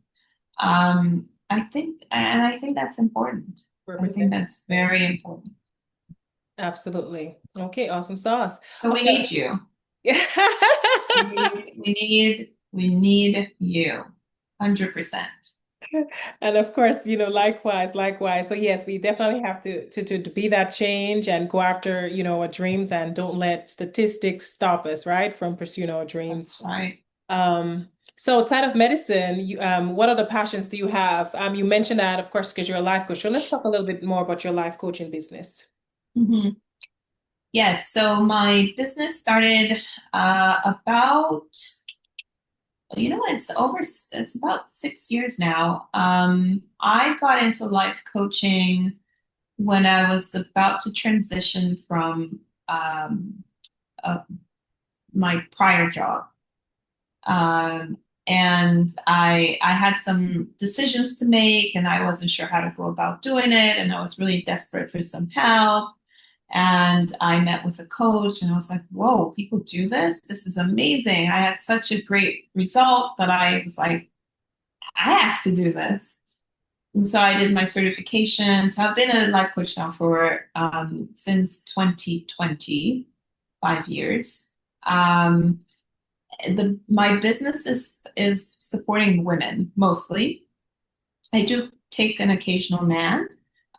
I think that's important. I think representation. that's very important. Absolutely. Okay, awesome sauce. So we Okay. need you. Yeah. We need you. 100%. And of course, likewise. So yes, we definitely have to be that change and go after, our dreams and don't let statistics stop us, right, from pursuing our dreams. That's right. Um, so outside of medicine, what other passions do you have? You mentioned that, of course, because you're a life coach. So let's talk a little bit more about your life coaching business. Hmm. Yes. So my business started about, it's about 6 years now. I got into life coaching when I was about to transition from um, uh, my prior job. Um, and I had some decisions to make, and I wasn't sure how to go about doing it, and I was really desperate for some help. And I met with a coach, and I was like, "Whoa, people do this! This is amazing!" I had such a great result that I was like, "I have to do this." And so I did my certification. So I've been a life coach now for since 2020, 5 years. Um, my business is supporting women mostly. I do take an occasional man,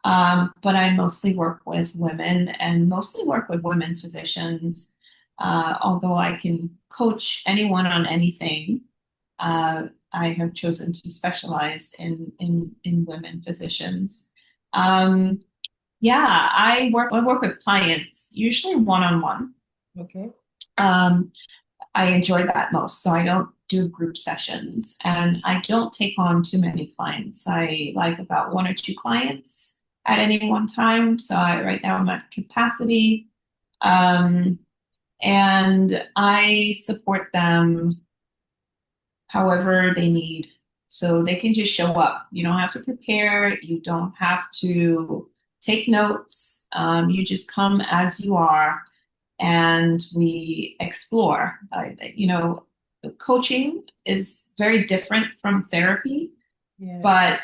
but I mostly work with women and mostly work with women physicians. Although I can coach anyone on anything, I have chosen to specialize in women physicians. Um, yeah, I work with clients usually one on one. Okay. I enjoy that most. So I don't do group sessions and I don't take on too many clients. I like about one or two clients at any one time. So right now I'm at capacity. Um, and I support them however they need. So they can just show up. You don't have to prepare. You don't have to take notes. You just come as you are and we explore. Coaching is very different from therapy, Yes. but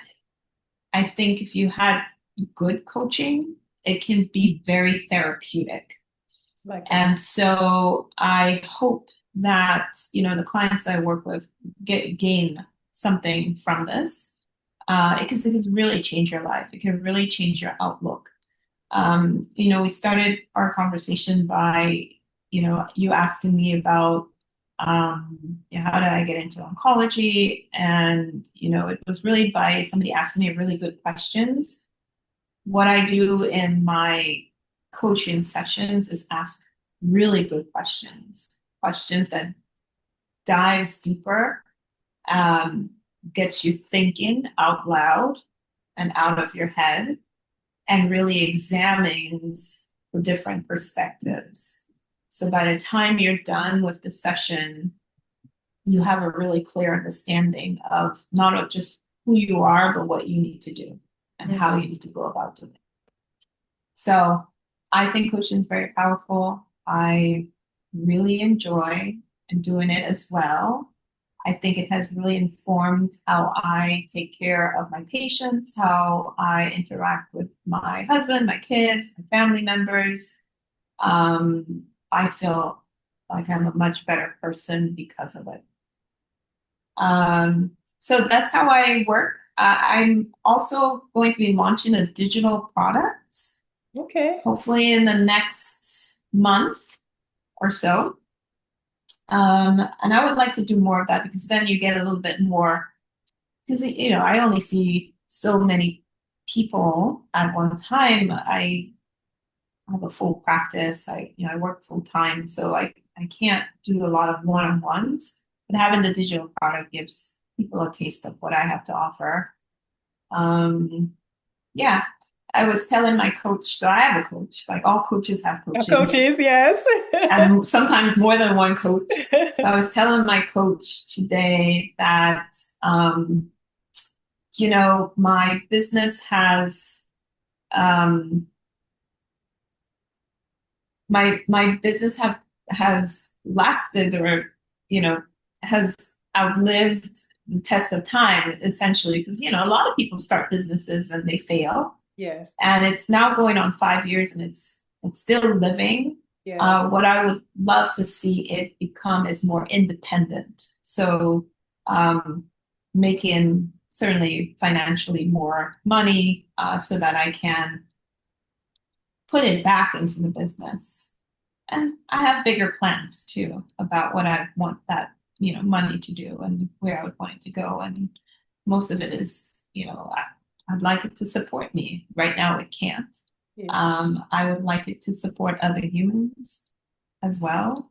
I think if you had good coaching, it can be very therapeutic. Like that. And so I hope that, the clients that I work with gain something from this, because it can really change your life. It can really change your outlook. We started our conversation by you asking me about how did I get into oncology? And, it was really by somebody asking me really good questions. What I do in my coaching sessions is ask really good questions, questions that dives deeper, um, gets you thinking out loud and out of your head, and really examines the different perspectives. So by the time you're done with the session, you have a really clear understanding of not just who you are, but what you need to do and how you need to go about doing it. So I think coaching is very powerful. I really enjoy doing it as well. I think it has really informed how I take care of my patients, how I interact with my husband, my kids, my family members. I feel like I'm a much better person because of it. So that's how I work. I'm also going to be launching a digital product, Okay. hopefully in the next month or so. And I would like to do more of that because then you get a little bit more, because I only see so many people at one time. I have a full practice. I work full time, so I can't do a lot of one-on-ones. But having the digital product gives people a taste of what I have to offer. Um, yeah, I was telling my coach, so I have a coach, like all coaches have coaches, Coaches, yes. and sometimes more than one coach. So I was telling my coach today that, my business um, my business has lasted, or has outlived the test of time, essentially, because a lot of people start businesses and they fail, Yes. and it's now going on 5 years and it's still living. Yeah. What I would love to see it become is more independent, so um, making certainly financially more money, so that I can put it back into the business. And I have bigger plans too about what I want that, money to do and where I would want it to go. And most of it is, I'd like it to support me. Right now it can't. Yeah. I would like it to support other humans as well.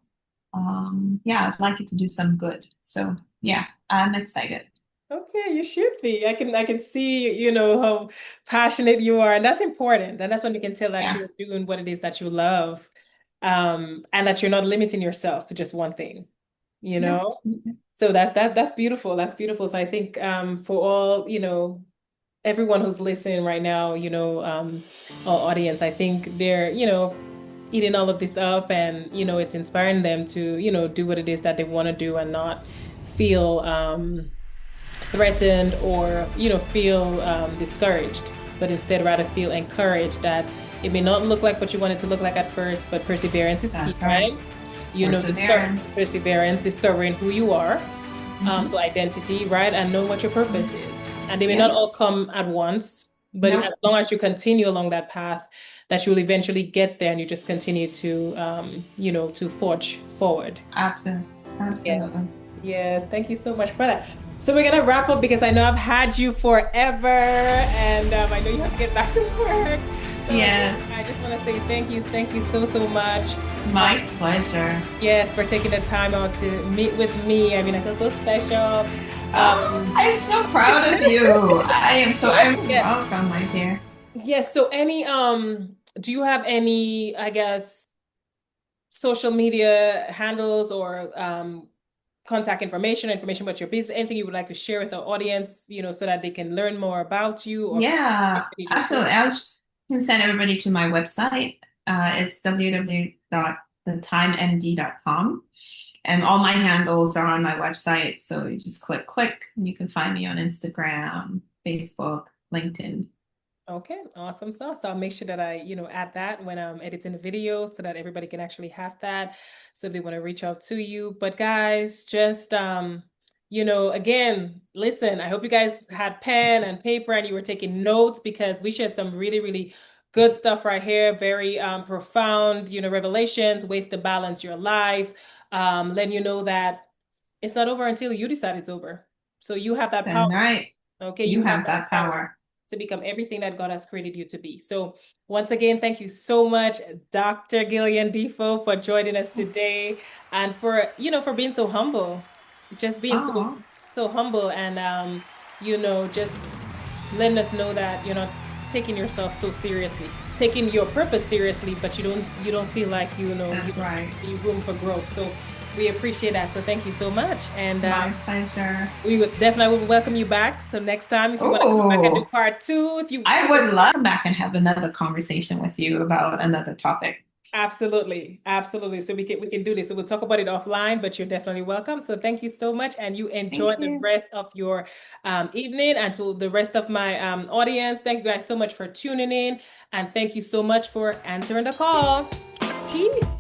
Yeah, I'd like it to do some good. So yeah, I'm excited. Okay, you should be. I can see, how passionate you are, and that's important. And that's when you can tell that Yeah. you're doing what it is that you love, and that you're not limiting yourself to just one thing, you No. know? So that's beautiful. That's beautiful. So I think for all, everyone who's listening right now, our audience, I think they're, eating all of this up, and, it's inspiring them to, do what it is that they want to do and not feel threatened or feel discouraged, but instead rather feel encouraged that it may not look like what you want it to look like at first, but perseverance is key, That's right. right? Perseverance. Perseverance, discovering who you are, Mm-hmm. so identity, right, and know what your purpose is. And they may not Yeah. all come at once, but as Nope. long as you continue along that path, that you'll eventually get there, and you just continue to to forge forward. Absolutely. Yeah. Absolutely. Yes, thank you so much for that. So we're gonna wrap up because I know I've had you forever, and I know you have to get back to work. So Yeah. I just want to say thank you so so much. Uh, My pleasure. yes, for taking the time out to meet with me. I mean, I feel so special. Oh, Um, I'm so proud of you. I'm yes, welcome, my dear. yes. So any do you have any, I guess, social media handles or contact information about your business, anything you would like to share with our audience, so that they can learn more about you or Yeah, you need your absolutely. service. I was can send everybody to my website. It's www.thetimemd.com. And all my handles are on my website. So you just click, and you can find me on Instagram, Facebook, LinkedIn. Okay, awesome sauce. So I'll make sure that I, add that when I'm editing the video so that everybody can actually have that. So if they want to reach out to you. But guys, just again, listen, I hope you guys had pen and paper and you were taking notes because we shared some really, really Good stuff right here. Very profound, revelations, ways to balance your life, letting you know that it's not over until you decide it's over. So you have that power. Then right, Okay, you you have have that that power power. to become everything that God has created you to be. So once again, thank you so much, Dr. Gillian Defoe, for joining us today and for being so humble. Just being Oh, so humble and just letting us know that you're not taking yourself so seriously, taking your purpose seriously, but you don't feel like you that's right. need room for growth. So we appreciate that. So thank you so much. And My pleasure. we would definitely welcome you back. So next time, if you want to come back and do Oh, part two, if you I would love to come back and have another conversation with you about another topic. absolutely, absolutely. So we can do this. So we'll talk about it offline, but you're definitely welcome. So thank you so much, and you enjoy Thank the you. rest of your evening. And to the rest of my audience, thank you guys so much for tuning in, and thank you so much for answering the call. Peace.